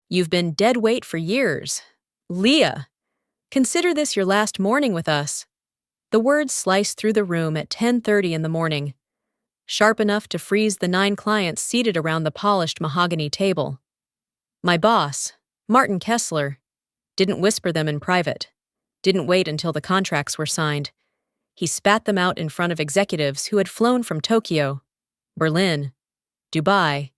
You've been dead weight for years. Leah, consider this your last morning with us. The words sliced through the room at 10:30 in the morning, sharp enough to freeze the 9 clients seated around the polished mahogany table. My boss, Martin Kessler, didn't whisper them in private, didn't wait until the contracts were signed. He spat them out in front of executives who had flown from Tokyo, Berlin, Dubai,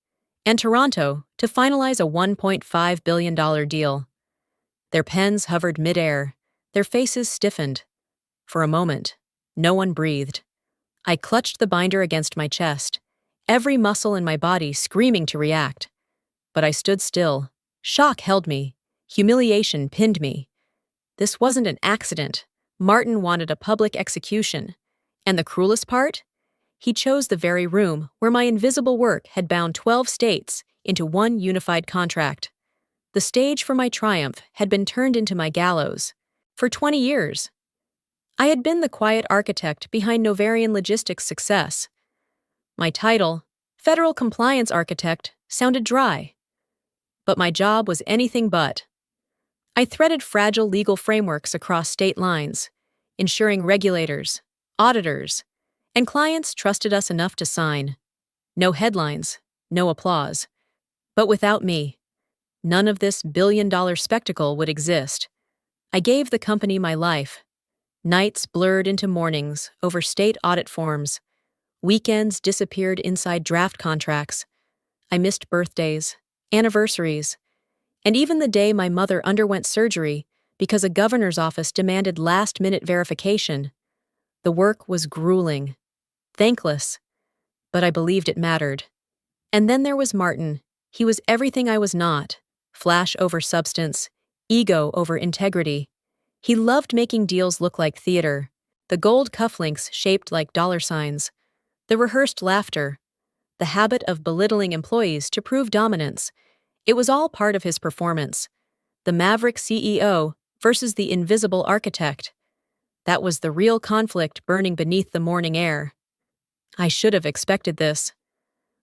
and Toronto to finalize a $1.5 billion deal. Their pens hovered midair, their faces stiffened. For a moment, no one breathed. I clutched the binder against my chest, every muscle in my body screaming to react. But I stood still. Shock held me. Humiliation pinned me. This wasn't an accident. Martin wanted a public execution. And the cruelest part? He chose the very room where my invisible work had bound 12 states into one unified contract. The stage for my triumph had been turned into my gallows. For 20 years, I had been the quiet architect behind Novarian Logistics' success. My title, Federal Compliance Architect, sounded dry. But my job was anything but. I threaded fragile legal frameworks across state lines, ensuring regulators, auditors, and clients trusted us enough to sign. No headlines, no applause. But without me, none of this billion-dollar spectacle would exist. I gave the company my life. Nights blurred into mornings over state audit forms. Weekends disappeared inside draft contracts. I missed birthdays, anniversaries, and even the day my mother underwent surgery because a governor's office demanded last-minute verification. The work was grueling, thankless, but I believed it mattered. And then there was Martin. He was everything I was not. Flash over substance, ego over integrity. He loved making deals look like theater, the gold cufflinks shaped like dollar signs, the rehearsed laughter, the habit of belittling employees to prove dominance. It was all part of his performance. The maverick CEO versus the invisible architect. That was the real conflict burning beneath the morning air. I should have expected this.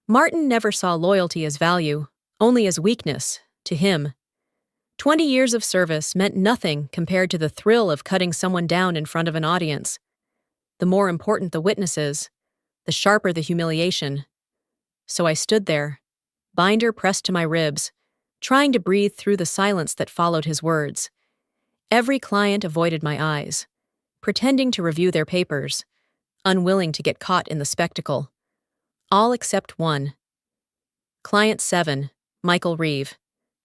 Martin never saw loyalty as value, only as weakness, to him. 20 years of service meant nothing compared to the thrill of cutting someone down in front of an audience. The more important the witnesses, the sharper the humiliation. So I stood there, binder pressed to my ribs, trying to breathe through the silence that followed his words. Every client avoided my eyes, pretending to review their papers, unwilling to get caught in the spectacle. All except one. Client 7, Michael Reeve,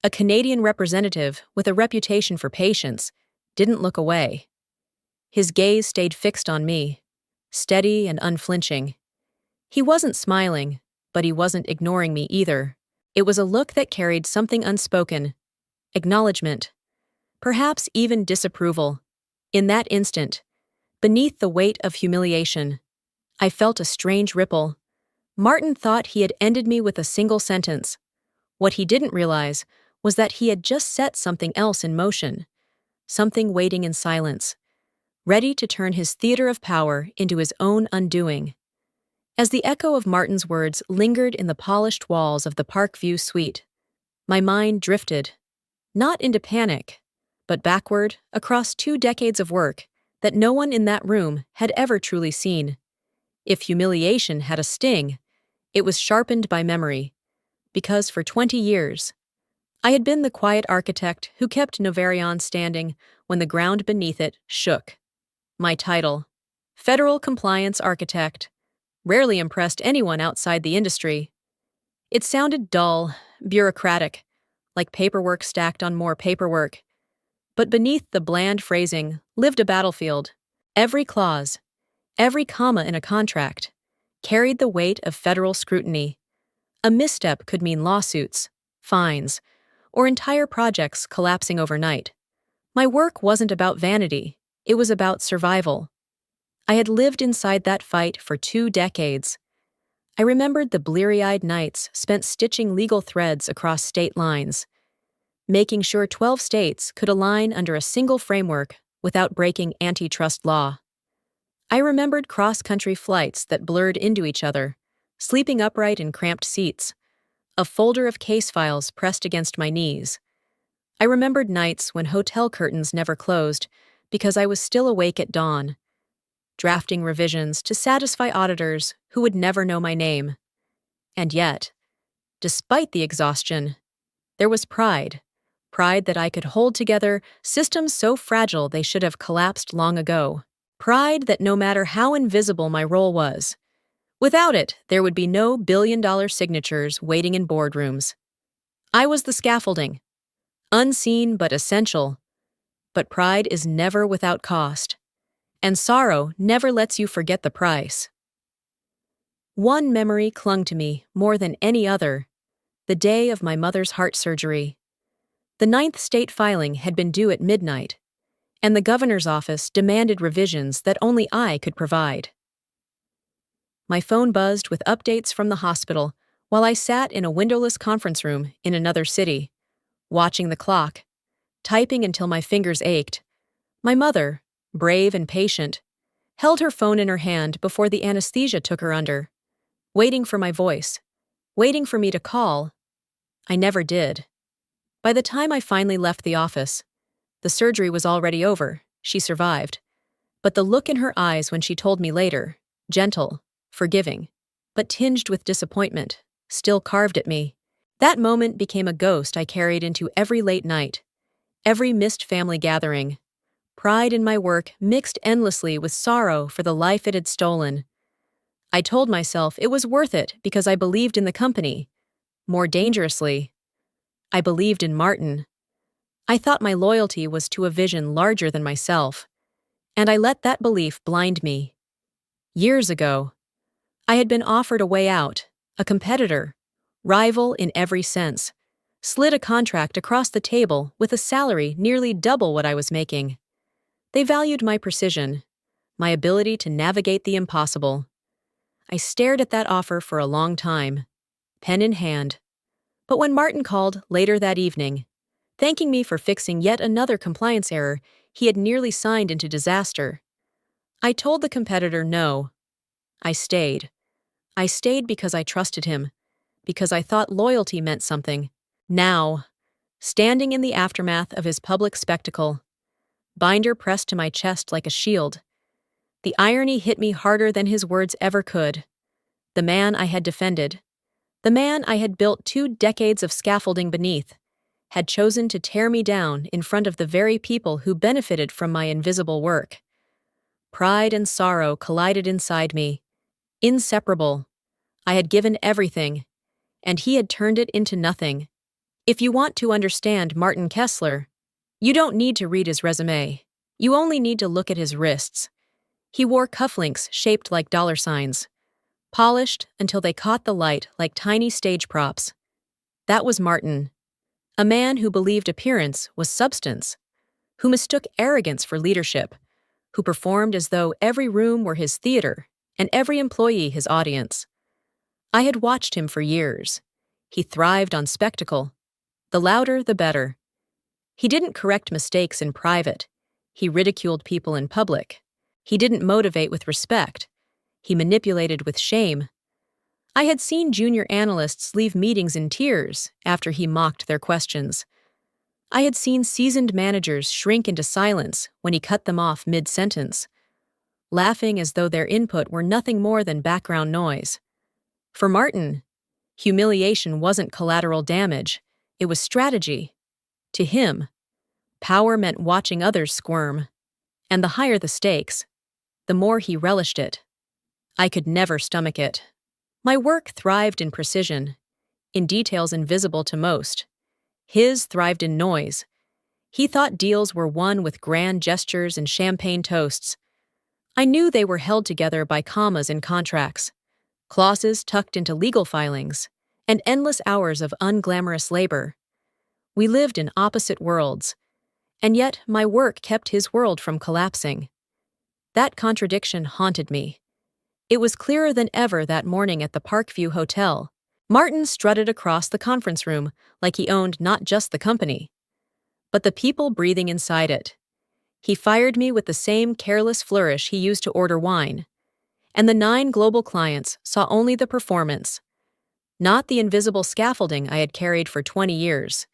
a Canadian representative with a reputation for patience, didn't look away. His gaze stayed fixed on me, steady and unflinching. He wasn't smiling, but he wasn't ignoring me either. It was a look that carried something unspoken, acknowledgement, perhaps even disapproval. In that instant, beneath the weight of humiliation, I felt a strange ripple. Martin thought he had ended me with a single sentence. What he didn't realize was that he had just set something else in motion, something waiting in silence, ready to turn his theater of power into his own undoing. As the echo of Martin's words lingered in the polished walls of the Parkview suite, my mind drifted, not into panic, but backward across 2 decades of work that no one in that room had ever truly seen. If humiliation had a sting, it was sharpened by memory, because for 20 years, I had been the quiet architect who kept Novarian standing when the ground beneath it shook. My title, Federal Compliance Architect, rarely impressed anyone outside the industry. It sounded dull, bureaucratic, like paperwork stacked on more paperwork. But beneath the bland phrasing lived a battlefield. Every clause, every comma in a contract, carried the weight of federal scrutiny. A misstep could mean lawsuits, fines, or entire projects collapsing overnight. My work wasn't about vanity, it was about survival. I had lived inside that fight for 2 decades. I remembered the bleary-eyed nights spent stitching legal threads across state lines, making sure 12 states could align under a single framework without breaking antitrust law. I remembered cross-country flights that blurred into each other, sleeping upright in cramped seats, a folder of case files pressed against my knees, I remembered nights when hotel curtains never closed because I was still awake at dawn, drafting revisions to satisfy auditors who would never know my name. And yet, despite the exhaustion, there was pride. Pride that I could hold together systems so fragile they should have collapsed long ago. Pride that no matter how invisible my role was, without it, there would be no billion-dollar signatures waiting in boardrooms. I was the scaffolding, unseen but essential. But pride is never without cost, and sorrow never lets you forget the price. One memory clung to me more than any other: the day of my mother's heart surgery. The ninth state filing had been due at midnight, and the governor's office demanded revisions that only I could provide. My phone buzzed with updates from the hospital while I sat in a windowless conference room in another city, watching the clock, typing until my fingers ached. My mother, brave and patient, held her phone in her hand before the anesthesia took her under, waiting for my voice, waiting for me to call. I never did. By the time I finally left the office, the surgery was already over. She survived. But the look in her eyes when she told me later, gentle, forgiving, but tinged with disappointment, still carved at me. That moment became a ghost I carried into every late night, every missed family gathering. Pride in my work mixed endlessly with sorrow for the life it had stolen. I told myself it was worth it because I believed in the company. More dangerously, I believed in Martin. I thought my loyalty was to a vision larger than myself, and I let that belief blind me. Years ago, I had been offered a way out, a competitor, rival in every sense, slid a contract across the table with a salary nearly double what I was making. They valued my precision, my ability to navigate the impossible. I stared at that offer for a long time, pen in hand. But when Martin called later that evening, thanking me for fixing yet another compliance error he had nearly signed into disaster, I told the competitor no. I stayed. I stayed because I trusted him, because I thought loyalty meant something. Now, standing in the aftermath of his public spectacle, binder pressed to my chest like a shield, the irony hit me harder than his words ever could. The man I had defended, the man I had built 2 decades of scaffolding beneath, had chosen to tear me down in front of the very people who benefited from my invisible work. Pride and sorrow collided inside me, inseparable. I had given everything, and he had turned it into nothing. If you want to understand Martin Kessler, you don't need to read his resume. You only need to look at his wrists. He wore cufflinks shaped like dollar signs, polished until they caught the light like tiny stage props. That was Martin, a man who believed appearance was substance, who mistook arrogance for leadership, who performed as though every room were his theater and every employee his audience. I had watched him for years. He thrived on spectacle. The louder, the better. He didn't correct mistakes in private. He ridiculed people in public. He didn't motivate with respect. He manipulated with shame. I had seen junior analysts leave meetings in tears after he mocked their questions. I had seen seasoned managers shrink into silence when he cut them off mid-sentence, laughing as though their input were nothing more than background noise. For Martin, humiliation wasn't collateral damage, it was strategy. To him, power meant watching others squirm, and the higher the stakes, the more he relished it. I could never stomach it. My work thrived in precision, in details invisible to most. His thrived in noise. He thought deals were won with grand gestures and champagne toasts. I knew they were held together by commas in contracts, clauses tucked into legal filings, and endless hours of unglamorous labor. We lived in opposite worlds, and yet my work kept his world from collapsing. That contradiction haunted me. It was clearer than ever that morning at the Parkview Hotel. Martin strutted across the conference room like he owned not just the company, but the people breathing inside it. He fired me with the same careless flourish he used to order wine, and the 9 global clients saw only the performance, not the invisible scaffolding I had carried for 20 years.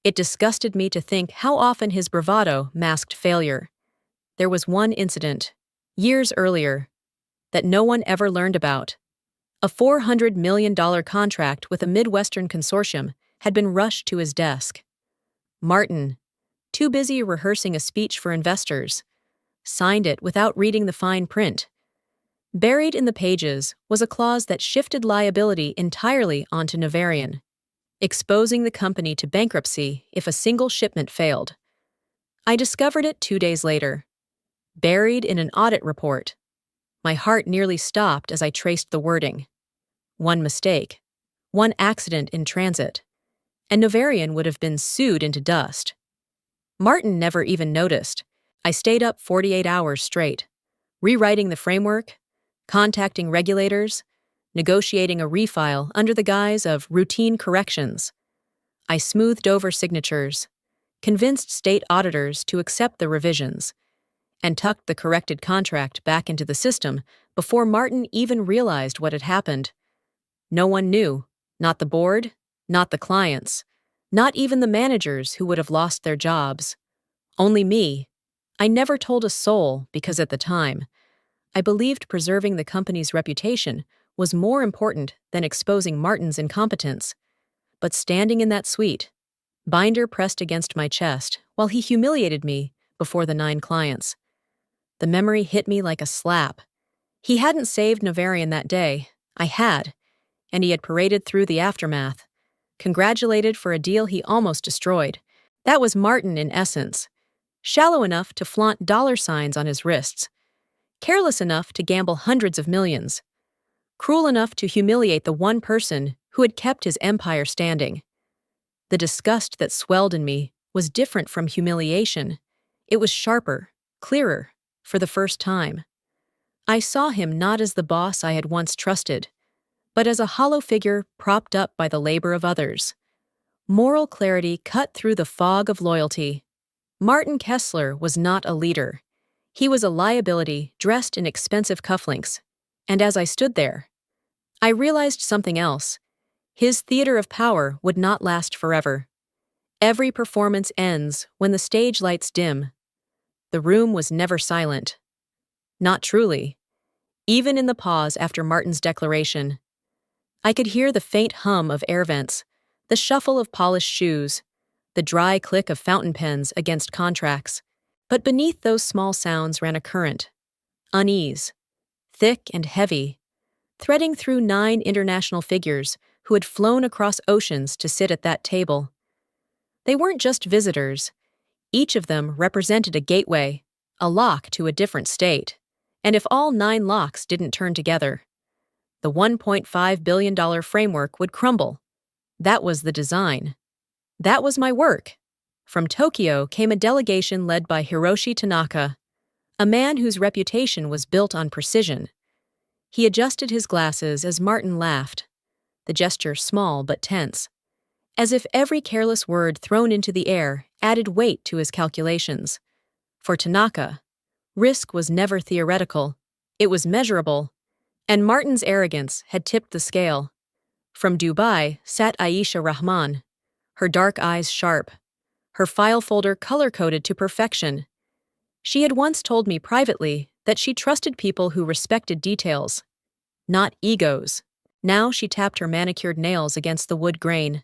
It disgusted me to think how often his bravado masked failure. There was one incident, years earlier, that no one ever learned about. A $400 million contract with a Midwestern consortium had been rushed to his desk. Martin, too busy rehearsing a speech for investors, signed it without reading the fine print. Buried in the pages was a clause that shifted liability entirely onto Navarian, exposing the company to bankruptcy if a single shipment failed. I discovered it 2 days later, buried in an audit report. My heart nearly stopped as I traced the wording. One mistake, one accident in transit, and Navarian would have been sued into dust. Martin never even noticed. I stayed up 48 hours straight, rewriting the framework, contacting regulators, negotiating a refile under the guise of routine corrections. I smoothed over signatures, convinced state auditors to accept the revisions, and tucked the corrected contract back into the system before Martin even realized what had happened. No one knew, not the board, not the clients, not even the managers who would have lost their jobs. Only me. I never told a soul because at the time, I believed preserving the company's reputation was more important than exposing Martin's incompetence. But standing in that suite, binder pressed against my chest while he humiliated me before the 9 clients, the memory hit me like a slap. He hadn't saved Navarian that day. I had, and he had paraded through the aftermath, congratulated for a deal he almost destroyed. That was Martin in essence, shallow enough to flaunt dollar signs on his wrists, careless enough to gamble hundreds of millions, cruel enough to humiliate the one person who had kept his empire standing. The disgust that swelled in me was different from humiliation. It was sharper, clearer, for the first time. I saw him not as the boss I had once trusted, but as a hollow figure propped up by the labor of others. Moral clarity cut through the fog of loyalty. Martin Kessler was not a leader. He was a liability dressed in expensive cufflinks. And as I stood there, I realized something else. His theater of power would not last forever. Every performance ends when the stage lights dim. The room was never silent. Not truly. Even in the pause after Martin's declaration, I could hear the faint hum of air vents, the shuffle of polished shoes, the dry click of fountain pens against contracts. But beneath those small sounds ran a current, unease, thick and heavy, threading through 9 international figures who had flown across oceans to sit at that table. They weren't just visitors. Each of them represented a gateway, a lock to a different state. And if all 9 locks didn't turn together, the $1.5 billion framework would crumble. That was the design. That was my work. From Tokyo came a delegation led by Hiroshi Tanaka, a man whose reputation was built on precision. He adjusted his glasses as Martin laughed, the gesture small but tense, as if every careless word thrown into the air added weight to his calculations. For Tanaka, risk was never theoretical, it was measurable, and Martin's arrogance had tipped the scale. From Dubai sat Aisha Rahman, her dark eyes sharp, her file folder color-coded to perfection. She had once told me privately that she trusted people who respected details, not egos. Now she tapped her manicured nails against the wood grain,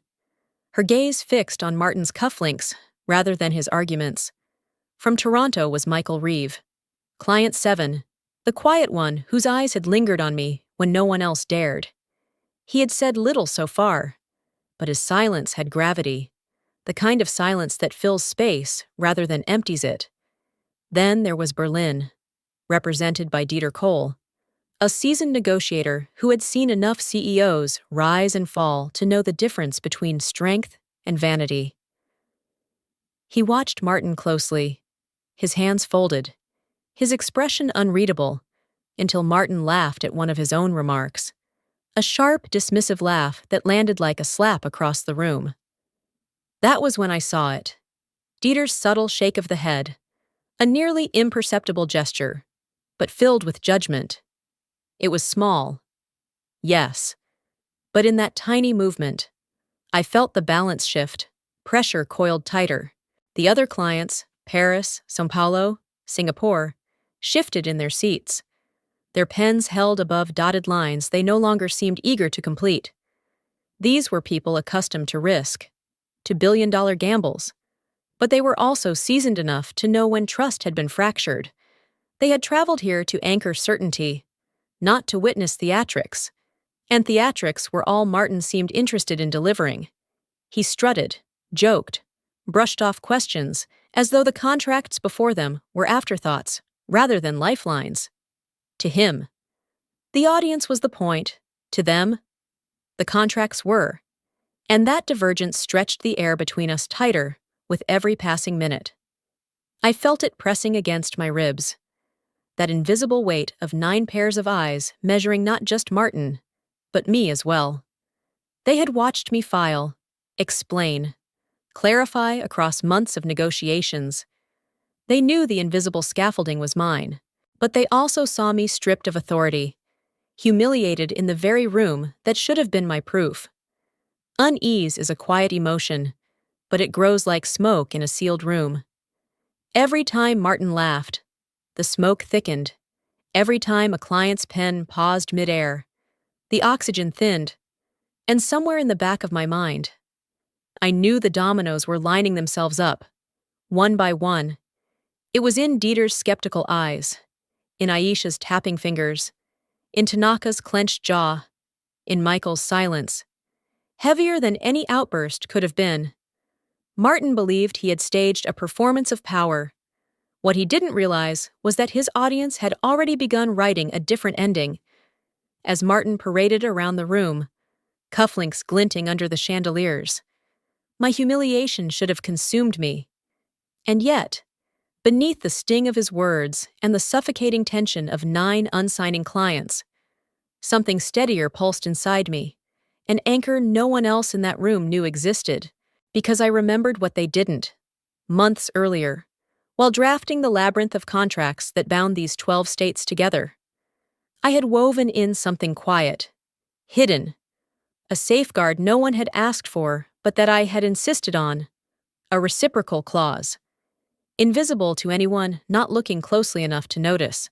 her gaze fixed on Martin's cufflinks rather than his arguments. From Toronto was Michael Reeve, Client 7, the quiet one whose eyes had lingered on me when no one else dared. He had said little so far, but his silence had gravity, the kind of silence that fills space rather than empties it. Then there was Berlin, represented by Dieter Kohl, a seasoned negotiator who had seen enough CEOs rise and fall to know the difference between strength and vanity. He watched Martin closely, his hands folded, his expression unreadable, until Martin laughed at one of his own remarks, a sharp, dismissive laugh that landed like a slap across the room. That was when I saw it. Dieter's subtle shake of the head, a nearly imperceptible gesture, but filled with judgment. It was small, yes, but in that tiny movement, I felt the balance shift, Pressure coiled tighter. The other clients, Paris, São Paulo, Singapore, shifted in their seats. Their pens held above dotted lines they no longer seemed eager to complete. These were people accustomed to risk, to billion-dollar gambles. But they were also seasoned enough to know when trust had been fractured. They had traveled here to anchor certainty, not to witness theatrics. And theatrics were all Martin seemed interested in delivering. He strutted, joked, brushed off questions, as though the contracts before them were afterthoughts rather than lifelines. To him, the audience was the point. To them, the contracts were. And that divergence stretched the air between us tighter with every passing minute. I felt it pressing against my ribs. That invisible weight of 9 pairs of eyes measuring not just Martin, but me as well. They had watched me file, explain, clarify across months of negotiations. They knew the invisible scaffolding was mine, but they also saw me stripped of authority, humiliated in the very room that should have been my proof. Unease is a quiet emotion, but it grows like smoke in a sealed room. Every time Martin laughed, the smoke thickened. Every time a client's pen paused midair, the oxygen thinned. And somewhere in the back of my mind, I knew the dominoes were lining themselves up, one by one. It was in Dieter's skeptical eyes, in Aisha's tapping fingers, in Tanaka's clenched jaw, in Michael's silence. Heavier than any outburst could have been. Martin believed he had staged a performance of power. What he didn't realize was that his audience had already begun writing a different ending. As Martin paraded around the room, cufflinks glinting under the chandeliers, my humiliation should have consumed me. And yet, beneath the sting of his words and the suffocating tension of 9 unsigning clients, something steadier pulsed inside me, an anchor no one else in that room knew existed, because I remembered what they didn't. Months earlier, while drafting the labyrinth of contracts that bound these 12 states together, I had woven in something quiet, hidden, a safeguard no one had asked for but that I had insisted on, a reciprocal clause, invisible to anyone not looking closely enough to notice.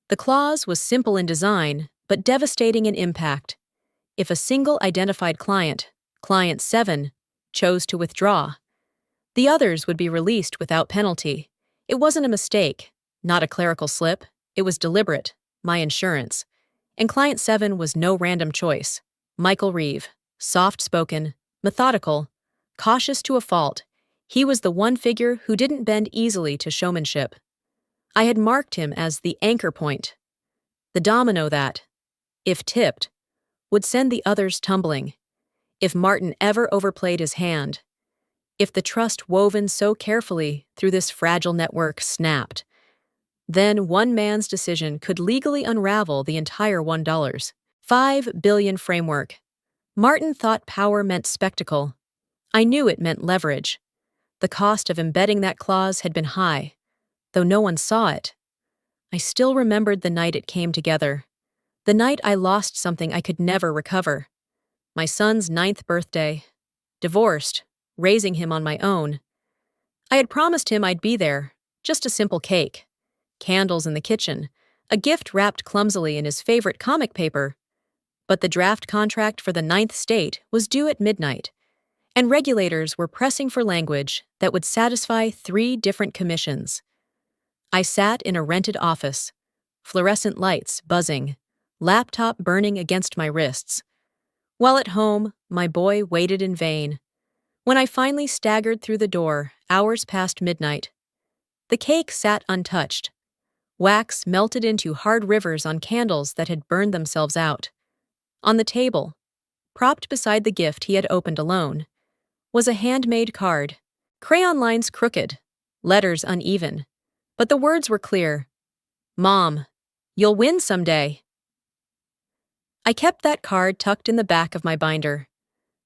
The clause was simple in design, but devastating in impact. If a single identified client, Client 7, chose to withdraw, the others would be released without penalty. It wasn't a mistake, not a clerical slip. It was deliberate, my insurance. And Client 7 was no random choice. Michael Reeve, soft-spoken, methodical, cautious to a fault, he was the one figure who didn't bend easily to showmanship. I had marked him as the anchor point, the domino that, if tipped, would send the others tumbling. If Martin ever overplayed his hand, if the trust woven so carefully through this fragile network snapped, then one man's decision could legally unravel the entire $1.5 billion framework. Martin thought power meant spectacle. I knew it meant leverage. The cost of embedding that clause had been high, though no one saw it. I still remembered the night it came together. The night I lost something I could never recover. My son's 9th birthday. Divorced, raising him on my own. I had promised him I'd be there, just a simple cake. Candles in the kitchen, a gift wrapped clumsily in his favorite comic paper. But the draft contract for the 9th state was due at midnight, and regulators were pressing for language that would satisfy 3 different commissions. I sat in a rented office, fluorescent lights buzzing, laptop burning against my wrists. While at home, my boy waited in vain. When I finally staggered through the door, hours past midnight, the cake sat untouched. Wax melted into hard rivers on candles that had burned themselves out. On the table, propped beside the gift he had opened alone, was a handmade card, crayon lines crooked, letters uneven, but the words were clear. Mom, you'll win someday. I kept that card tucked in the back of my binder,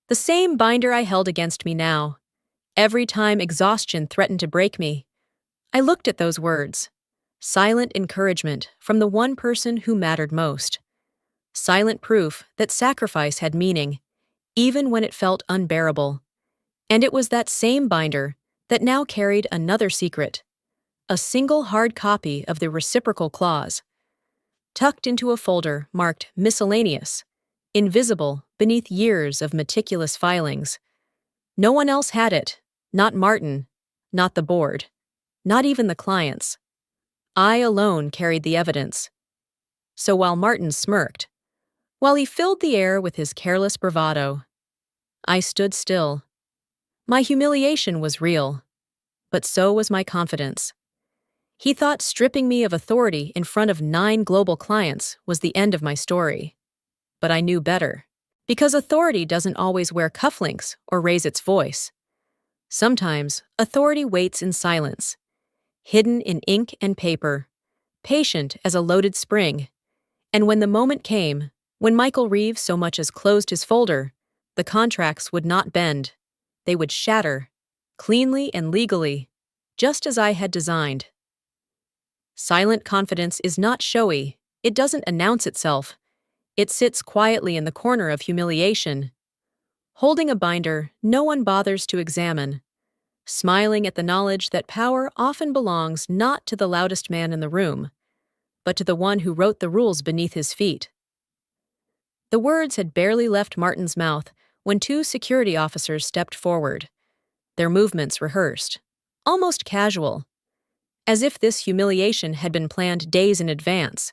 the same binder I held against me now. Every time exhaustion threatened to break me, I looked at those words, silent encouragement from the one person who mattered most. Silent proof that sacrifice had meaning, even when it felt unbearable. And it was that same binder that now carried another secret, a single hard copy of the reciprocal clause, tucked into a folder marked miscellaneous, invisible beneath years of meticulous filings. No one else had it, not Martin, not the board, not even the clients. I alone carried the evidence. So while Martin smirked, while he filled the air with his careless bravado, I stood still. My humiliation was real, but so was my confidence. He thought stripping me of authority in front of 9 global clients was the end of my story. But I knew better, because authority doesn't always wear cufflinks or raise its voice. Sometimes authority waits in silence, hidden in ink and paper, patient as a loaded spring. And when the moment came, when Michael Reeves so much as closed his folder, the contracts would not bend. They would shatter, cleanly and legally, just as I had designed. Silent confidence is not showy. It doesn't announce itself. It sits quietly in the corner of humiliation, holding a binder no one bothers to examine, smiling at the knowledge that power often belongs not to the loudest man in the room, but to the one who wrote the rules beneath his feet. The words had barely left Martin's mouth when 2 security officers stepped forward, their movements rehearsed, almost casual, as if this humiliation had been planned days in advance.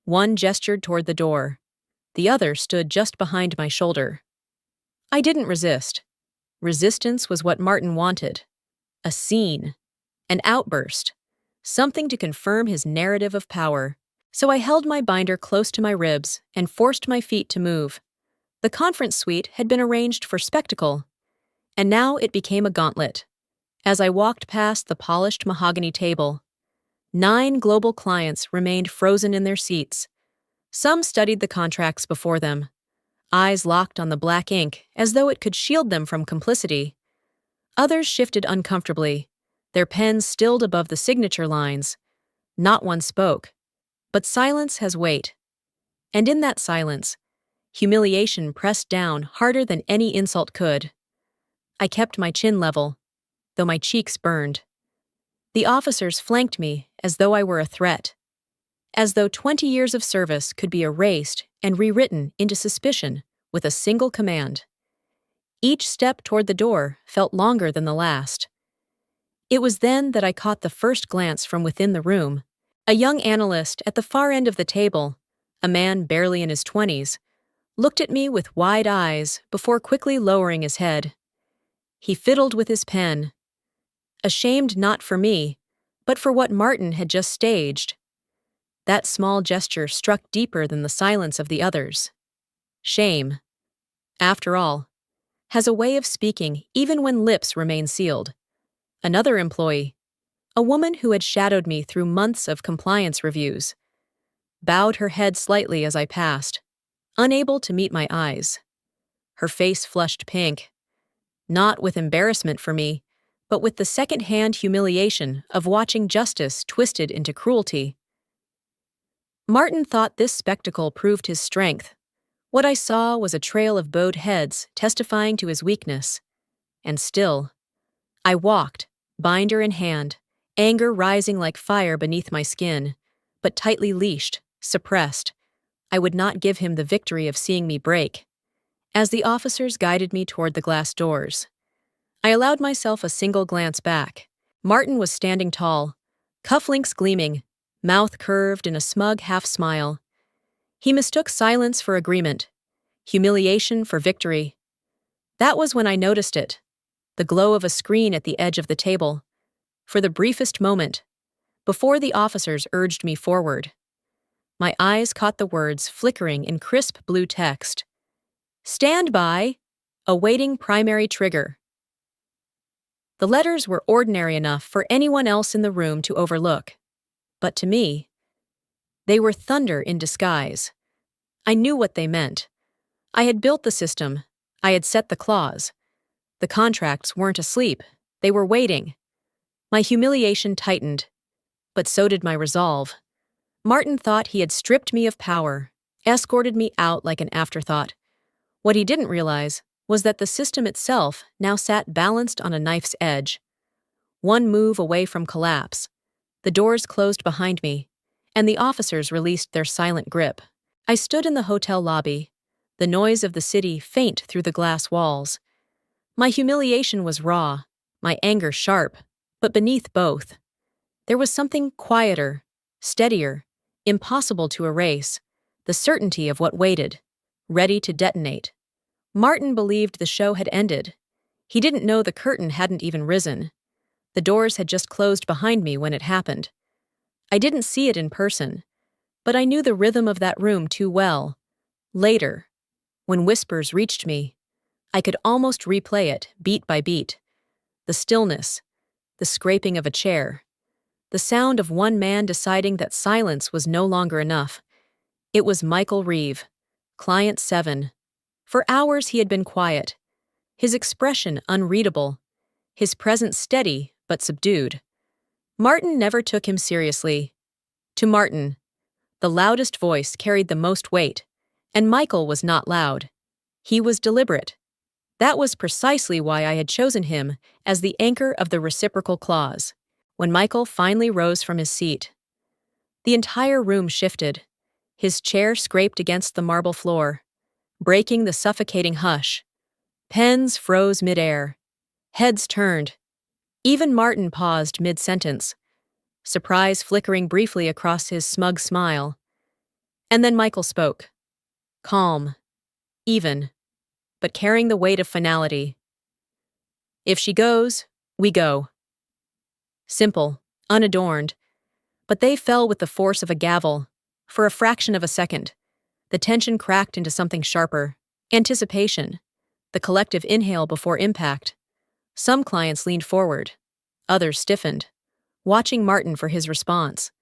One gestured toward the door. The other stood just behind my shoulder. I didn't resist. Resistance was what Martin wanted. A scene. An outburst. Something to confirm his narrative of power. So I held my binder close to my ribs and forced my feet to move. The conference suite had been arranged for spectacle, and now it became a gauntlet. As I walked past the polished mahogany table, 9 global clients remained frozen in their seats. Some studied the contracts before them, eyes locked on the black ink as though it could shield them from complicity. Others shifted uncomfortably, their pens stilled above the signature lines. Not one spoke, but silence has weight. And in that silence, humiliation pressed down harder than any insult could. I kept my chin level, though my cheeks burned. The officers flanked me as though I were a threat, as though 20 years of service could be erased and rewritten into suspicion with a single command. Each step toward the door felt longer than the last. It was then that I caught the first glance from within the room. A young analyst at the far end of the table, a man barely in his 20s, looked at me with wide eyes before quickly lowering his head. He fiddled with his pen, ashamed not for me, but for what Martin had just staged. That small gesture struck deeper than the silence of the others. Shame, after all, has a way of speaking even when lips remain sealed. Another employee, a woman who had shadowed me through months of compliance reviews, bowed her head slightly as I passed, unable to meet my eyes. Her face flushed pink, not with embarrassment for me, but with the second-hand humiliation of watching justice twisted into cruelty. Martin thought this spectacle proved his strength. What I saw was a trail of bowed heads testifying to his weakness. And still, I walked, binder in hand, anger rising like fire beneath my skin, but tightly leashed, suppressed. I would not give him the victory of seeing me break. As the officers guided me toward the glass doors, I allowed myself a single glance back. Martin was standing tall, cufflinks gleaming, mouth curved in a smug half-smile. He mistook silence for agreement, humiliation for victory. That was when I noticed it, the glow of a screen at the edge of the table. For the briefest moment, before the officers urged me forward, my eyes caught the words flickering in crisp blue text. "Stand by, awaiting primary trigger." The letters were ordinary enough for anyone else in the room to overlook. But to me, they were thunder in disguise. I knew what they meant. I had built the system. I had set the clause. The contracts weren't asleep. They were waiting. My humiliation tightened, but so did my resolve. Martin thought he had stripped me of power, escorted me out like an afterthought. What he didn't realize was that the system itself now sat balanced on a knife's edge. One move away from collapse. The doors closed behind me, and the officers released their silent grip. I stood in the hotel lobby, the noise of the city faint through the glass walls. My humiliation was raw, my anger sharp, but beneath both, there was something quieter, steadier, impossible to erase, the certainty of what waited, ready to detonate. Martin believed the show had ended. He didn't know the curtain hadn't even risen. The doors had just closed behind me when it happened. I didn't see it in person, but I knew the rhythm of that room too well. Later, when whispers reached me, I could almost replay it, beat by beat. The stillness, the scraping of a chair, the sound of one man deciding that silence was no longer enough. It was Michael Reeve, Client 7. For hours he had been quiet, his expression unreadable, his presence steady but subdued. Martin never took him seriously. To Martin, the loudest voice carried the most weight, and Michael was not loud. He was deliberate. That was precisely why I had chosen him as the anchor of the reciprocal clause. When Michael finally rose from his seat, the entire room shifted. His chair scraped against the marble floor, breaking the suffocating hush. Pens froze midair. Heads turned. Even Martin paused mid-sentence, surprise flickering briefly across his smug smile. And then Michael spoke. Calm, even, but carrying the weight of finality. If she goes, we go. Simple, unadorned, but they fell with the force of a gavel. For a fraction of a second, the tension cracked into something sharper. Anticipation, the collective inhale before impact. Some clients leaned forward, others stiffened, watching Martin for his response.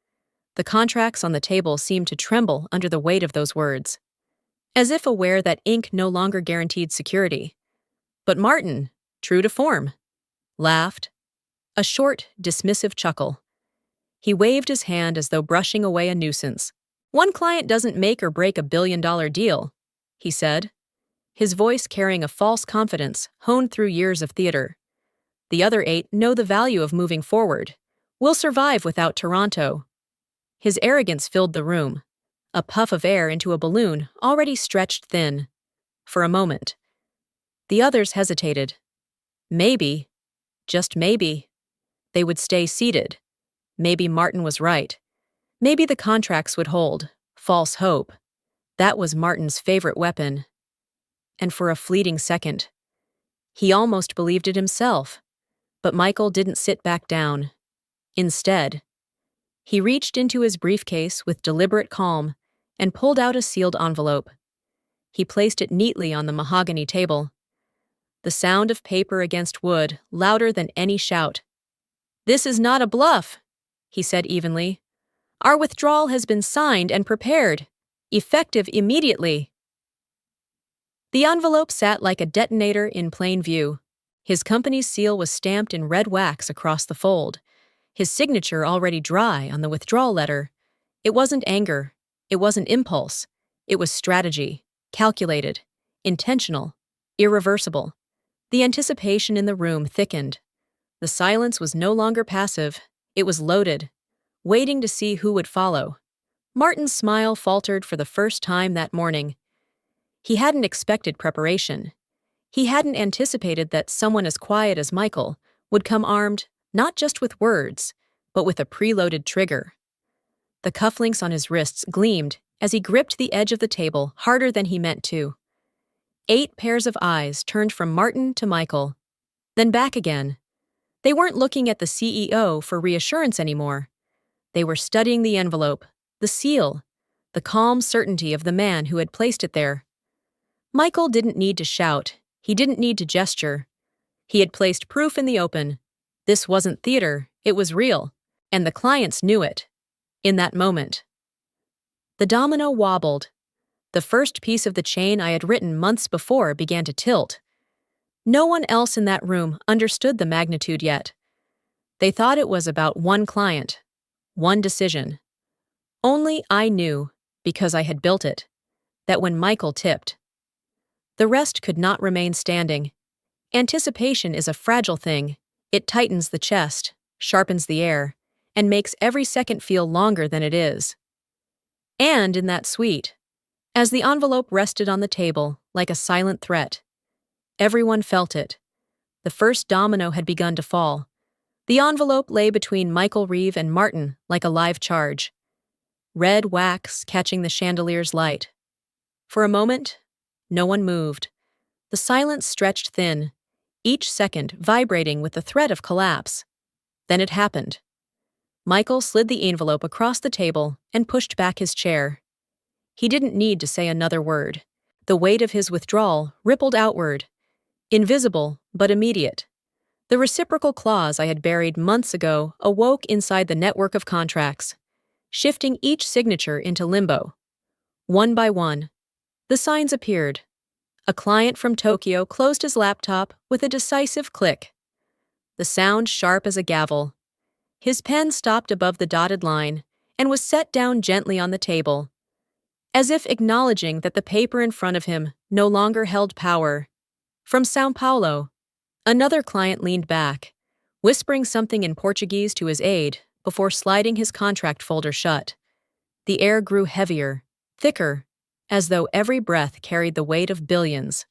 The contracts on the table seemed to tremble under the weight of those words, as if aware that ink no longer guaranteed security. But Martin, true to form, laughed, a short, dismissive chuckle. He waved his hand as though brushing away a nuisance. One client doesn't make or break $1 billion deal, he said, his voice carrying a false confidence honed through years of theater. The other 8 know the value of moving forward. We'll survive without Toronto. His arrogance filled the room, a puff of air into a balloon already stretched thin. For a moment, the others hesitated. Maybe, just maybe, they would stay seated. Maybe Martin was right. Maybe the contracts would hold. False hope. That was Martin's favorite weapon. And for a fleeting second, he almost believed it himself. But Michael didn't sit back down. Instead, he reached into his briefcase with deliberate calm and pulled out a sealed envelope. He placed it neatly on the mahogany table. The sound of paper against wood louder than any shout. "This is not a bluff," he said evenly. "Our withdrawal has been signed and prepared, effective immediately." The envelope sat like a detonator in plain view. His company's seal was stamped in red wax across the fold, his signature already dry on the withdrawal letter. It wasn't anger. It wasn't impulse. It was strategy, calculated, intentional, irreversible. The anticipation in the room thickened. The silence was no longer passive. It was loaded, waiting to see who would follow. Martin's smile faltered for the first time that morning. He hadn't expected preparation. He hadn't anticipated that someone as quiet as Michael would come armed not just with words, but with a preloaded trigger. The cufflinks on his wrists gleamed as he gripped the edge of the table harder than he meant to. 8 pairs of eyes turned from Martin to Michael, then back again. They weren't looking at the CEO for reassurance anymore. They were studying the envelope, the seal, the calm certainty of the man who had placed it there. Michael didn't need to shout. He didn't need to gesture. He had placed proof in the open. This wasn't theater, it was real, and the clients knew it. In that moment, the domino wobbled. The first piece of the chain I had written months before began to tilt. No one else in that room understood the magnitude yet. They thought it was about one client, one decision. Only I knew, because I had built it, that when Michael tipped, The rest could not remain standing. Anticipation is a fragile thing. It tightens the chest, sharpens the air, and makes every second feel longer than it is. And in that suite, as the envelope rested on the table like a silent threat, everyone felt it. The first domino had begun to fall. The envelope lay between Michael Reeve and Martin like a live charge, red wax catching the chandelier's light. For a moment, no one moved. The silence stretched thin, each second vibrating with the threat of collapse. Then it happened. Michael slid the envelope across the table and pushed back his chair. He didn't need to say another word. The weight of his withdrawal rippled outward, invisible but immediate. The reciprocal clause I had buried months ago awoke inside the network of contracts, shifting each signature into limbo. One by one, the signs appeared. A client from Tokyo closed his laptop with a decisive click, the sound sharp as a gavel. His pen stopped above the dotted line and was set down gently on the table, as if acknowledging that the paper in front of him no longer held power. From São Paulo, another client leaned back, whispering something in Portuguese to his aide before sliding his contract folder shut. The air grew heavier, thicker, as though every breath carried the weight of billions.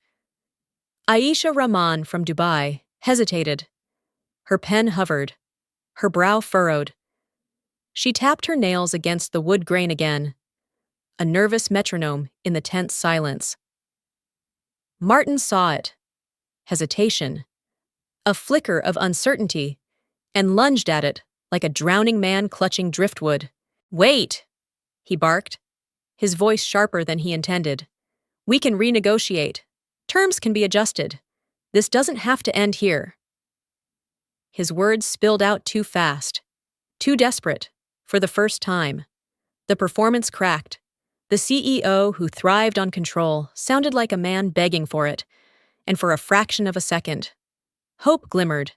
Aisha Rahman from Dubai hesitated. Her pen hovered, her brow furrowed. She tapped her nails against the wood grain again, a nervous metronome in the tense silence. Martin saw it. Hesitation, a flicker of uncertainty, and lunged at it like a drowning man clutching driftwood. "Wait!" he barked, his voice sharper than he intended. "We can renegotiate. Terms can be adjusted. This doesn't have to end here." His words spilled out too fast, too desperate, for the first time. The performance cracked. The CEO, who thrived on control, sounded like a man begging for it, and for a fraction of a second, hope glimmered.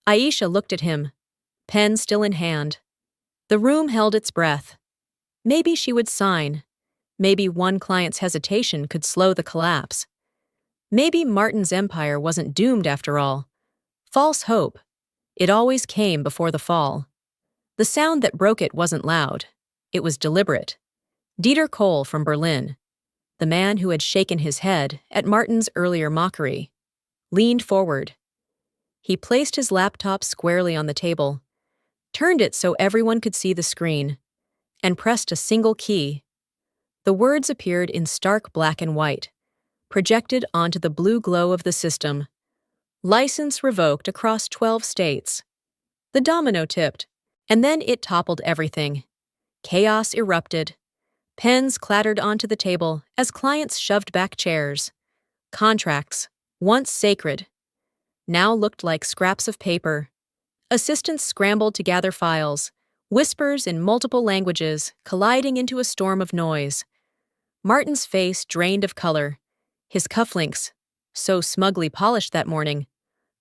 Aisha looked at him, pen still in hand. The room held its breath. Maybe she would sign. Maybe one client's hesitation could slow the collapse. Maybe Martin's empire wasn't doomed after all. False hope. It always came before the fall. The sound that broke it wasn't loud. It was deliberate. Dieter Kohl from Berlin, the man who had shaken his head at Martin's earlier mockery, leaned forward. He placed his laptop squarely on the table, turned it so everyone could see the screen, and pressed a single key. The words appeared in stark black and white, projected onto the blue glow of the system. License revoked across 12 states. The domino tipped, and then it toppled everything. Chaos erupted. Pens clattered onto the table as clients shoved back chairs. Contracts, once sacred, now looked like scraps of paper. Assistants scrambled to gather files, whispers in multiple languages colliding into a storm of noise. Martin's face drained of color. His cufflinks, so smugly polished that morning,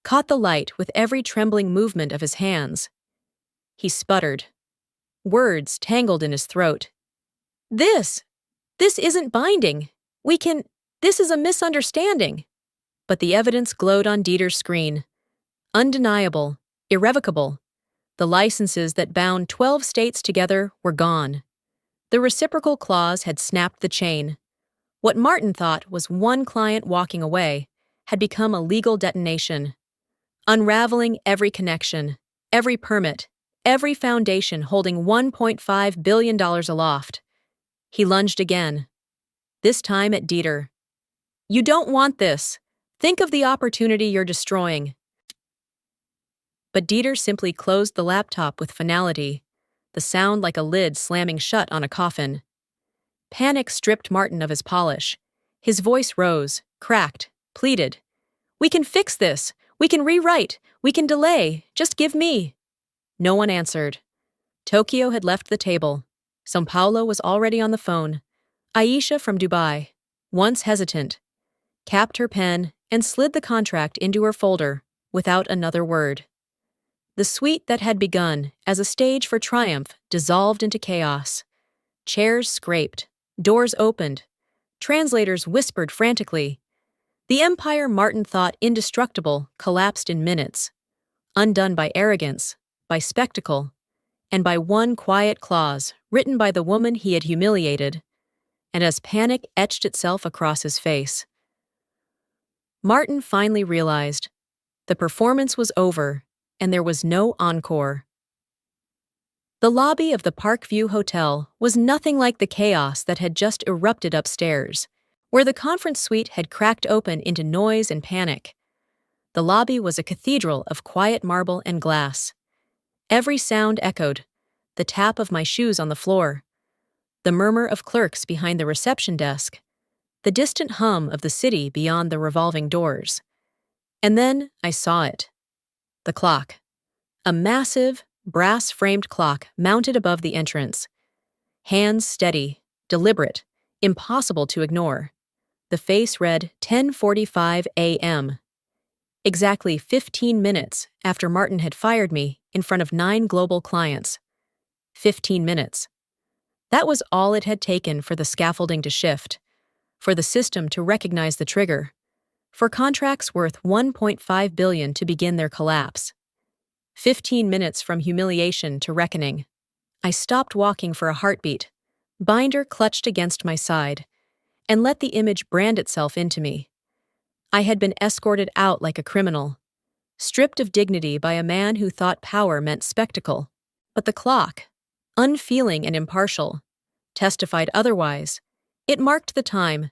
caught the light with every trembling movement of his hands. He sputtered. Words tangled in his throat. This isn't binding. This is a misunderstanding." But the evidence glowed on Dieter's screen. Undeniable, irrevocable. The licenses that bound 12 states together were gone. The reciprocal clause had snapped the chain. What Martin thought was one client walking away had become a legal detonation, unraveling every connection, every permit, every foundation holding $1.5 billion aloft. He lunged again, this time at Dieter. "You don't want this. Think of the opportunity you're destroying." But Dieter simply closed the laptop with finality, the sound like a lid slamming shut on a coffin. Panic stripped Martin of his polish. His voice rose, cracked, pleaded. "We can fix this. We can rewrite. We can delay. Just give me." No one answered. Tokyo had left the table. São Paulo was already on the phone. Aisha from Dubai, once hesitant, capped her pen and slid the contract into her folder without another word. The suite that had begun as a stage for triumph dissolved into chaos. Chairs scraped, doors opened, translators whispered frantically. The empire Martin thought indestructible collapsed in minutes, undone by arrogance, by spectacle, and by one quiet clause written by the woman he had humiliated, and as panic etched itself across his face. Martin finally realized the performance was over and there was no encore. The lobby of the Parkview Hotel was nothing like the chaos that had just erupted upstairs, where the conference suite had cracked open into noise and panic. The lobby was a cathedral of quiet marble and glass. Every sound echoed: the tap of my shoes on the floor, the murmur of clerks behind the reception desk, the distant hum of the city beyond the revolving doors. And then I saw it. The clock. A massive, brass-framed clock mounted above the entrance. Hands steady, deliberate, impossible to ignore. The face read 10:45 a.m. Exactly 15 minutes after Martin had fired me in front of 9 global clients. 15 minutes. That was all it had taken for the scaffolding to shift, for the system to recognize the trigger, for contracts worth $1.5 billion to begin their collapse. 15 minutes from humiliation to reckoning. I stopped walking for a heartbeat, binder clutched against my side, and let the image brand itself into me. I had been escorted out like a criminal, stripped of dignity by a man who thought power meant spectacle. But the clock, unfeeling and impartial, testified otherwise. It marked the time,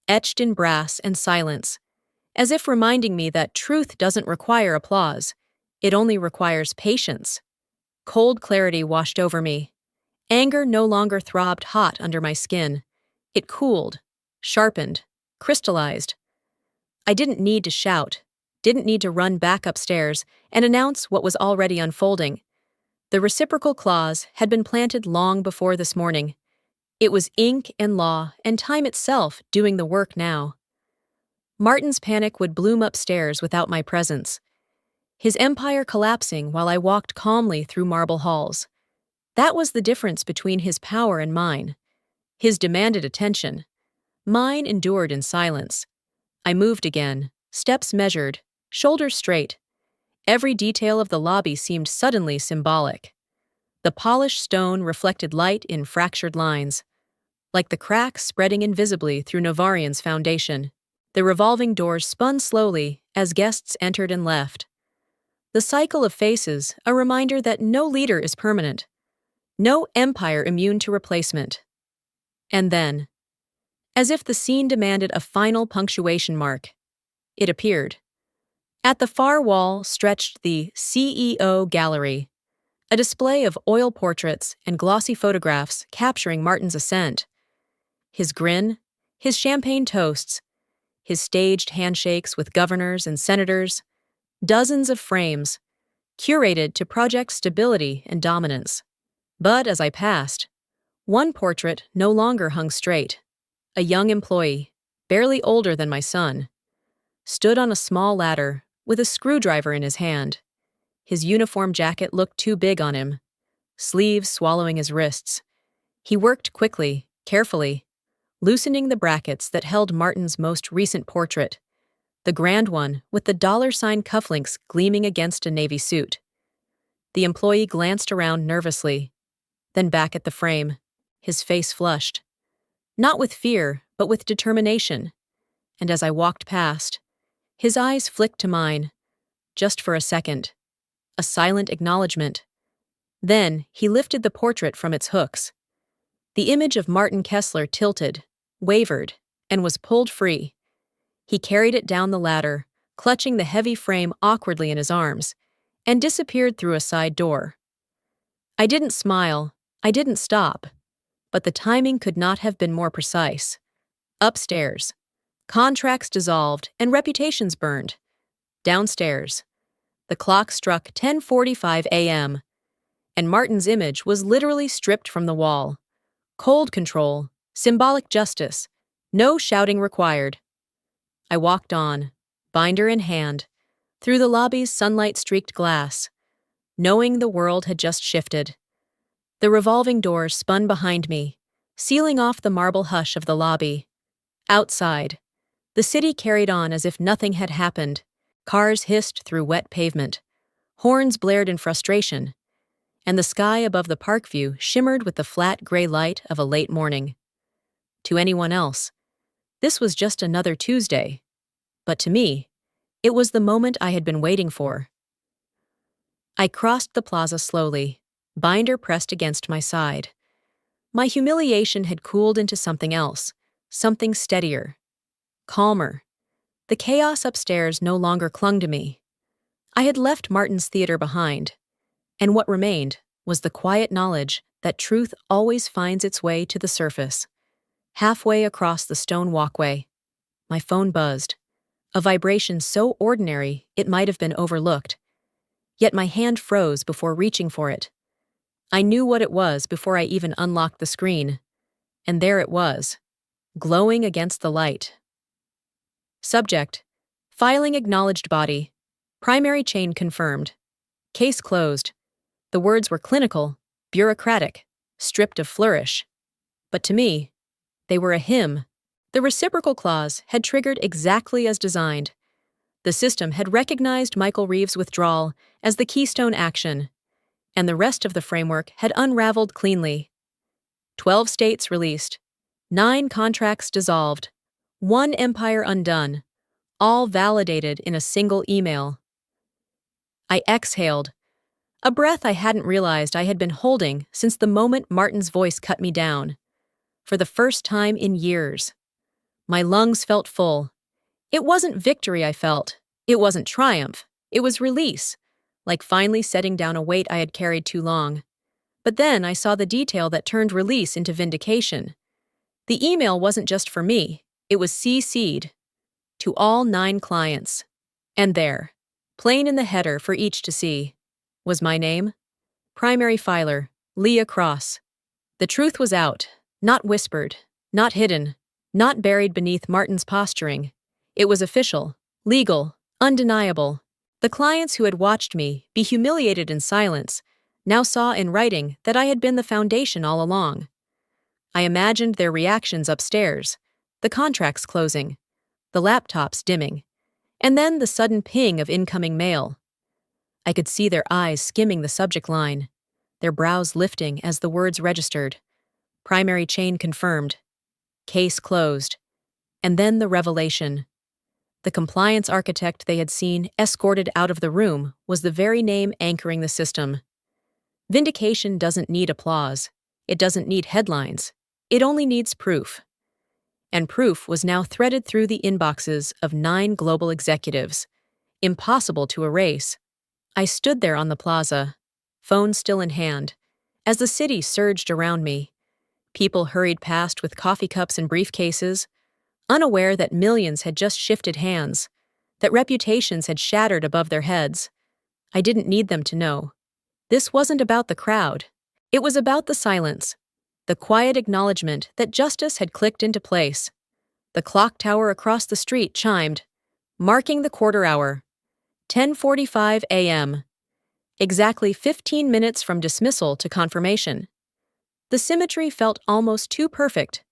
etched in brass and silence, as if reminding me that truth doesn't require applause, it only requires patience. Cold clarity washed over me. Anger no longer throbbed hot under my skin. It cooled, sharpened, crystallized. I didn't need to shout, didn't need to run back upstairs and announce what was already unfolding. The reciprocal clause had been planted long before this morning. It was ink and law and time itself doing the work now. Martin's panic would bloom upstairs without my presence, his empire collapsing while I walked calmly through marble halls. That was the difference between his power and mine. His demanded attention. Mine endured in silence. I moved again, steps measured, shoulders straight. Every detail of the lobby seemed suddenly symbolic. The polished stone reflected light in fractured lines, like the cracks spreading invisibly through Novarian's foundation. The revolving doors spun slowly as guests entered and left. The cycle of faces, a reminder that no leader is permanent, no empire immune to replacement. And then, as if the scene demanded a final punctuation mark, it appeared. At the far wall stretched the CEO Gallery, a display of oil portraits and glossy photographs capturing Martin's ascent. His grin, his champagne toasts, his staged handshakes with governors and senators, dozens of frames, curated to project stability and dominance. But as I passed, one portrait no longer hung straight. A young employee, barely older than my son, stood on a small ladder with a screwdriver in his hand. His uniform jacket looked too big on him, sleeves swallowing his wrists. He worked quickly, carefully, loosening the brackets that held Martin's most recent portrait, the grand one with the dollar-sign cufflinks gleaming against a navy suit. The employee glanced around nervously, then back at the frame, his face flushed. Not with fear, but with determination. And as I walked past, his eyes flicked to mine, just for a second, a silent acknowledgement. Then he lifted the portrait from its hooks. The image of Martin Kessler tilted, wavered, and was pulled free. He carried it down the ladder, clutching the heavy frame awkwardly in his arms, and disappeared through a side door. I didn't smile, I didn't stop, but the timing could not have been more precise. Upstairs, contracts dissolved and reputations burned. Downstairs, the clock struck 10:45 a.m., and Martin's image was literally stripped from the wall. Cold control, symbolic justice, no shouting required. I walked on, binder in hand, through the lobby's sunlight-streaked glass, knowing the world had just shifted. The revolving doors spun behind me, sealing off the marble hush of the lobby. Outside, The city carried on as if nothing had happened. Cars hissed through wet pavement. Horns blared in frustration, and the sky above the park view shimmered with the flat gray light of a late morning. To anyone else, this was just another Tuesday. But to me, it was the moment I had been waiting for. I crossed the plaza slowly, binder pressed against my side. My humiliation had cooled into something else, something steadier, calmer. The chaos upstairs no longer clung to me. I had left Martin's theater behind, and what remained was the quiet knowledge that truth always finds its way to the surface. Halfway across the stone walkway, my phone buzzed, a vibration so ordinary it might have been overlooked. Yet my hand froze before reaching for it. I knew what it was before I even unlocked the screen, and there it was, glowing against the light. Subject: filing acknowledged body. Primary chain confirmed. Case closed. The words were clinical, bureaucratic, stripped of flourish. But to me, they were a hymn. The reciprocal clause had triggered exactly as designed. The system had recognized Michael Reeves' withdrawal as the keystone action, and the rest of the framework had unraveled cleanly. 12 states released, 9 contracts dissolved, 1 empire undone, all validated in a single email. I exhaled, a breath I hadn't realized I had been holding since the moment Martin's voice cut me down. For the first time in years. My lungs felt full. It wasn't victory I felt. It wasn't triumph. It was release, like finally setting down a weight I had carried too long. But then I saw the detail that turned release into vindication. The email wasn't just for me. It was CC'd to all 9 clients. And there, plain in the header for each to see, was my name. Primary filer, Leah Cross. The truth was out, not whispered, not hidden, not buried beneath Martin's posturing. It was official, legal, undeniable. The clients who had watched me be humiliated in silence now saw in writing that I had been the foundation all along. I imagined their reactions upstairs, the contracts closing, the laptops dimming, and then the sudden ping of incoming mail. I could see their eyes skimming the subject line, their brows lifting as the words registered. Primary chain confirmed. Case closed. And then the revelation. The compliance architect they had seen escorted out of the room was the very name anchoring the system. Vindication doesn't need applause. It doesn't need headlines. It only needs proof. And proof was now threaded through the inboxes of 9 global executives. Impossible to erase. I stood there on the plaza, phone still in hand, as the city surged around me. People hurried past with coffee cups and briefcases, unaware that millions had just shifted hands, that reputations had shattered above their heads. I didn't need them to know. This wasn't about the crowd. It was about the silence, the quiet acknowledgement that justice had clicked into place. The clock tower across the street chimed, marking the quarter hour. 10:45 a.m. Exactly 15 minutes from dismissal to confirmation. The symmetry felt almost too perfect,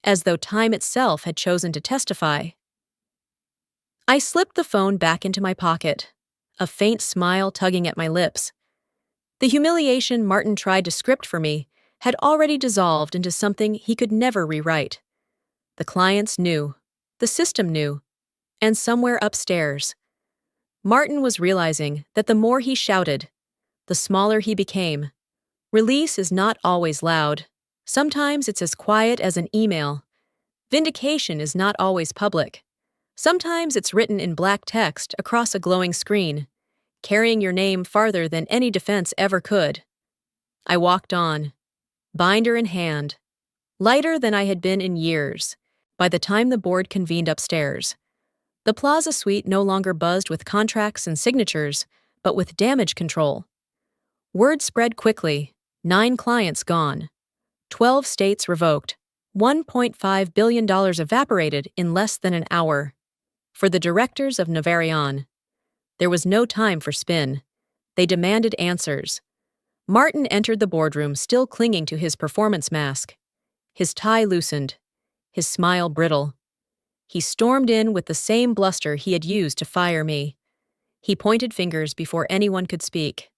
as though time itself had chosen to testify. I slipped the phone back into my pocket, a faint smile tugging at my lips. The humiliation Martin tried to script for me had already dissolved into something he could never rewrite. The clients knew, the system knew, and somewhere upstairs, Martin was realizing that the more he shouted, the smaller he became. Release is not always loud. Sometimes it's as quiet as an email. Vindication is not always public. Sometimes it's written in black text across a glowing screen, carrying your name farther than any defense ever could. I walked on, binder in hand, lighter than I had been in years, by the time the board convened upstairs. The plaza suite no longer buzzed with contracts and signatures, but with damage control. Word spread quickly, 9 clients gone, 12 states revoked, $1.5 billion evaporated in less than an hour. For the directors of Navarion, there was no time for spin. They demanded answers. Martin entered the boardroom still clinging to his performance mask. His tie loosened, his smile brittle. He stormed in with the same bluster he had used to fire me. He pointed fingers before anyone could speak.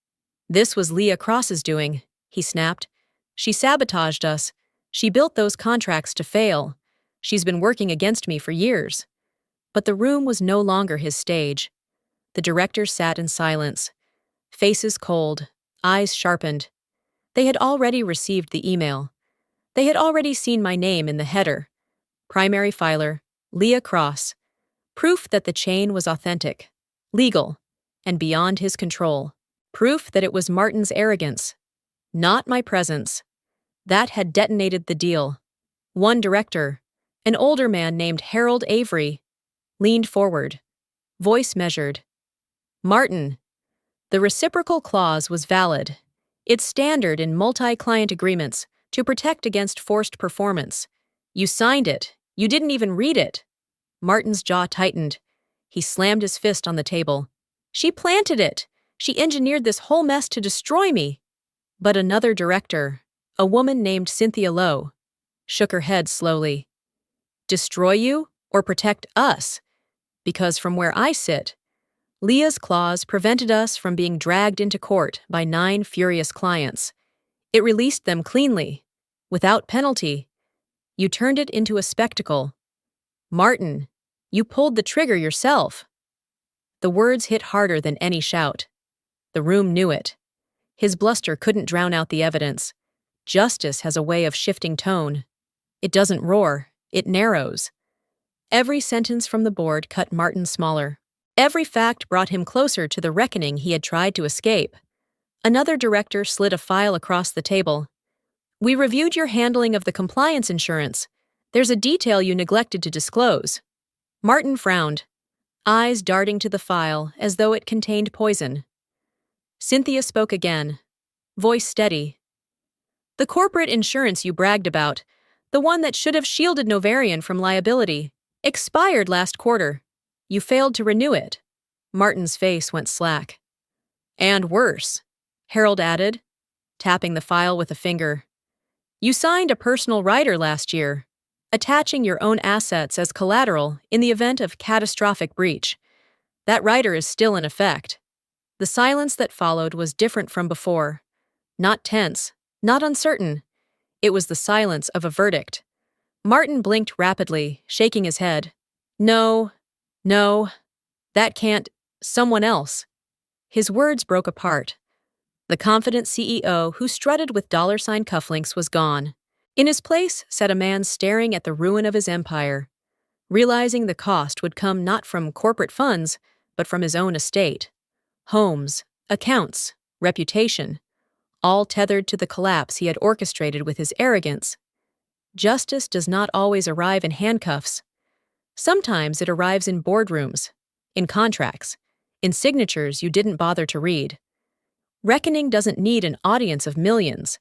"This was Leah Cross's doing," he snapped. "She sabotaged us. She built those contracts to fail. She's been working against me for years." But the room was no longer his stage. The directors sat in silence, faces cold, eyes sharpened. They had already received the email. They had already seen my name in the header. Primary filer, Leah Cross. Proof that the chain was authentic, legal, and beyond his control. Proof that it was Martin's arrogance, not my presence, that had detonated the deal. One director, an older man named Harold Avery, leaned forward, voice measured. "Martin, the reciprocal clause was valid. It's standard in multi-client agreements to protect against forced performance. You signed it. You didn't even read it." Martin's jaw tightened. He slammed his fist on the table. "She planted it. She engineered this whole mess to destroy me." But another director, a woman named Cynthia Lowe, shook her head slowly. "Destroy you or protect us? Because from where I sit, Leah's clause prevented us from being dragged into court by 9 furious clients. It released them cleanly, without penalty. You turned it into a spectacle. Martin, you pulled the trigger yourself." The words hit harder than any shout. The room knew it. His bluster couldn't drown out the evidence. Justice has a way of shifting tone. It doesn't roar, it narrows. Every sentence from the board cut Martin smaller. Every fact brought him closer to the reckoning he had tried to escape. Another director slid a file across the table. "We reviewed your handling of the compliance insurance. There's a detail you neglected to disclose." Martin frowned, eyes darting to the file as though it contained poison. Cynthia spoke again, voice steady. "The corporate insurance you bragged about, the one that should have shielded Novarian from liability, expired last quarter. You failed to renew it." Martin's face went slack. "And worse," Harold added, tapping the file with a finger. "You signed a personal rider last year, attaching your own assets as collateral in the event of catastrophic breach. That rider is still in effect." The silence that followed was different from before. Not tense, not uncertain. It was the silence of a verdict. Martin blinked rapidly, shaking his head. No, that can't, someone else." His words broke apart. The confident CEO who strutted with dollar-sign cufflinks was gone. In his place sat a man staring at the ruin of his empire, realizing the cost would come not from corporate funds, but from his own estate. Homes, accounts, reputation, all tethered to the collapse he had orchestrated with his arrogance. Justice does not always arrive in handcuffs. Sometimes it arrives in boardrooms, in contracts, in signatures you didn't bother to read. Reckoning doesn't need an audience of millions.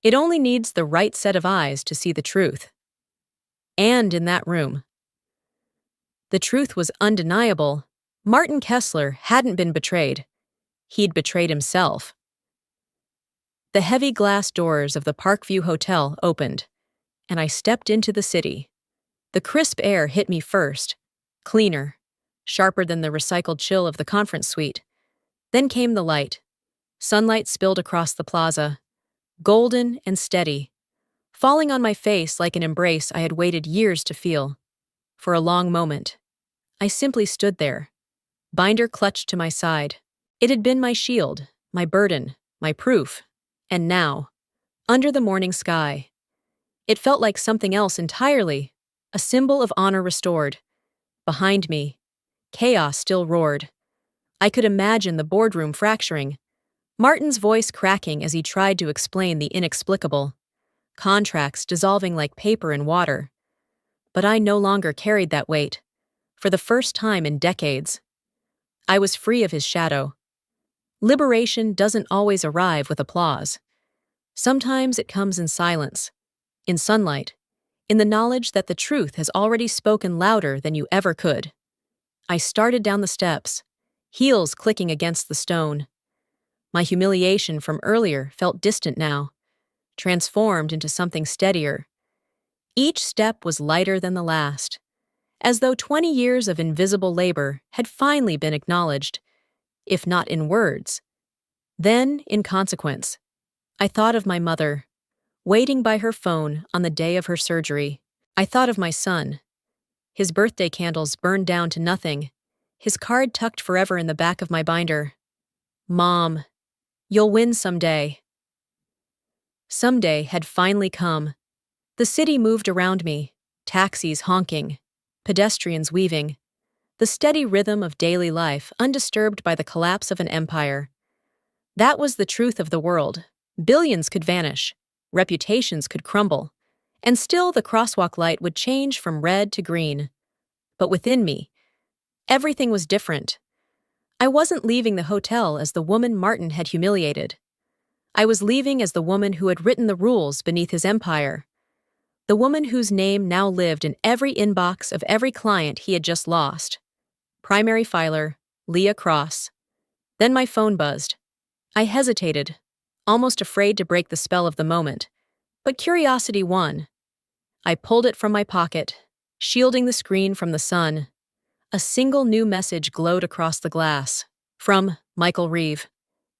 It only needs the right set of eyes to see the truth. And in that room, the truth was undeniable. Martin Kessler hadn't been betrayed. He'd betrayed himself. The heavy glass doors of the Parkview Hotel opened, and I stepped into the city. The crisp air hit me first, cleaner, sharper than the recycled chill of the conference suite. Then came the light. Sunlight spilled across the plaza, golden and steady, falling on my face like an embrace I had waited years to feel. For a long moment, I simply stood there, binder clutched to my side. It had been my shield, my burden, my proof. And now, under the morning sky, it felt like something else entirely, a symbol of honor restored. Behind me, chaos still roared. I could imagine the boardroom fracturing, Martin's voice cracking as he tried to explain the inexplicable, contracts dissolving like paper in water. But I no longer carried that weight. For the first time in decades, I was free of his shadow. Liberation doesn't always arrive with applause. Sometimes it comes in silence, in sunlight, in the knowledge that the truth has already spoken louder than you ever could. I started down the steps, heels clicking against the stone. My humiliation from earlier felt distant now, transformed into something steadier. Each step was lighter than the last, as though 20 years of invisible labor had finally been acknowledged, if not in words. Then, in consequence, I thought of my mother, waiting by her phone on the day of her surgery. I thought of my son, his birthday candles burned down to nothing, his card tucked forever in the back of my binder. Mom, you'll win someday. Someday had finally come. The city moved around me, taxis honking, pedestrians weaving, the steady rhythm of daily life undisturbed by the collapse of an empire. That was the truth of the world. Billions could vanish, reputations could crumble, and still the crosswalk light would change from red to green. But within me, everything was different. I wasn't leaving the hotel as the woman Martin had humiliated. I was leaving as the woman who had written the rules beneath his empire. The woman whose name now lived in every inbox of every client he had just lost. Primary filer, Leah Cross. Then my phone buzzed. I hesitated, almost afraid to break the spell of the moment. But curiosity won. I pulled it from my pocket, shielding the screen from the sun. A single new message glowed across the glass. From Michael Reeve.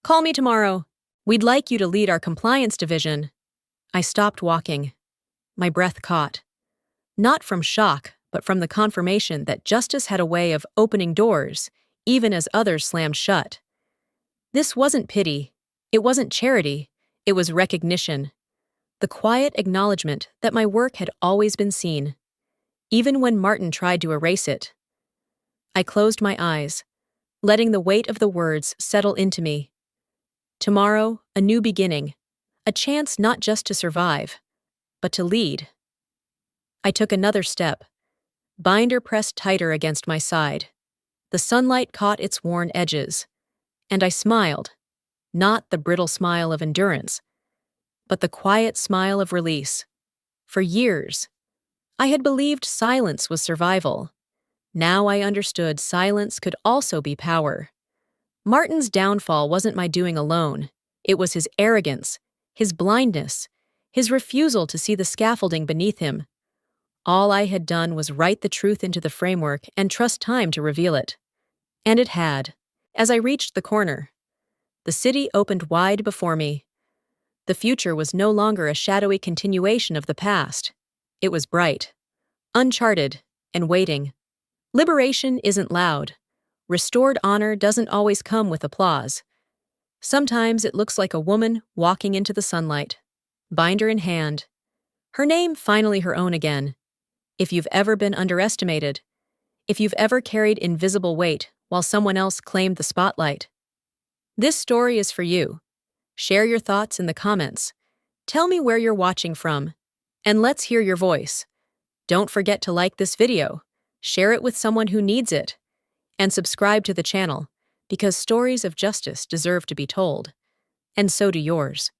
Call me tomorrow. We'd like you to lead our compliance division. I stopped walking. My breath caught. Not from shock, but from the confirmation that justice had a way of opening doors, even as others slammed shut. This wasn't pity. It wasn't charity. It was recognition. The quiet acknowledgement that my work had always been seen, even when Martin tried to erase it. I closed my eyes, letting the weight of the words settle into me. Tomorrow, a new beginning, a chance not just to survive, but to lead. I took another step, binder pressed tighter against my side. The sunlight caught its worn edges, and I smiled, not the brittle smile of endurance, but the quiet smile of release. For years, I had believed silence was survival. Now I understood silence could also be power. Martin's downfall wasn't my doing alone. It was his arrogance, his blindness, his refusal to see the scaffolding beneath him. All I had done was write the truth into the framework and trust time to reveal it. And it had. As I reached the corner, the city opened wide before me. The future was no longer a shadowy continuation of the past. It was bright, uncharted, and waiting. Liberation isn't loud. Restored honor doesn't always come with applause. Sometimes it looks like a woman walking into the sunlight, binder in hand. Her name finally her own again. If you've ever been underestimated, if you've ever carried invisible weight while someone else claimed the spotlight. This story is for you. Share your thoughts in the comments. Tell me where you're watching from, and let's hear your voice. Don't forget to like this video, share it with someone who needs it, and subscribe to the channel, because stories of justice deserve to be told. And so do yours.